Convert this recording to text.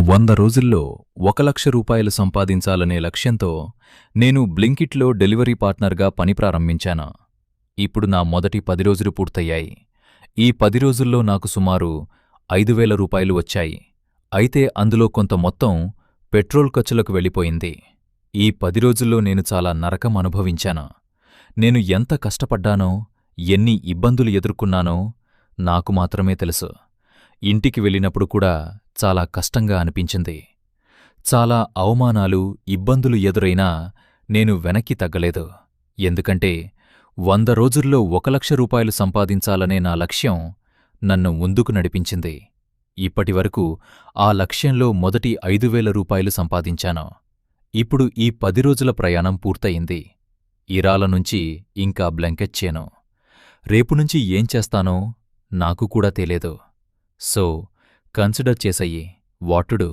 100 రోజుల్లో 1,00,000 రూపాయలు సంపాదించాలనే లక్ష్యంతో నేను బ్లింకిట్లో డెలివరీ పార్ట్నర్గా పని ప్రారంభించాను. ఇప్పుడు నా మొదటి 10 రోజులు పూర్తయ్యాయి. ఈ 10 రోజుల్లో నాకు సుమారు 5,000 రూపాయలు వచ్చాయి. అయితే అందులో కొంత మొత్తం పెట్రోల్ ఖర్చులకు వెళ్ళిపోయింది. ఈ 10 రోజుల్లో నేను చాలా నరకం అనుభవించాను. నేను ఎంత కష్టపడ్డానో, ఎన్ని ఇబ్బందులు ఎదుర్కొన్నానో నాకు మాత్రమే తెలుసు. ఇంటికి వెళ్ళినప్పుడు కూడా చాలా కష్టంగా అనిపించింది. చాలా అవమానాలు, ఇబ్బందులు ఎదురైనా నేను వెనక్కి తగ్గలేదు. ఎందుకంటే 100 రోజుల్లో 1,00,000 రూపాయలు సంపాదించాలనే నా లక్ష్యం నన్ను ముందుకు నడిపించింది. ఇప్పటివరకు ఆ లక్ష్యంలో మొదటి 5,000 రూపాయలు సంపాదించాను. ఇప్పుడు ఈ 10 రోజుల ప్రయాణం పూర్తయింది. ఇరాల నుంచి ఇంకా బ్లంకెట్ చేను. రేపునుంచి ఏం చేస్తానో నాకు కూడా తెలీదు. సో కన్సిడర్ చేసెయ్యి, వాట్ టు డు.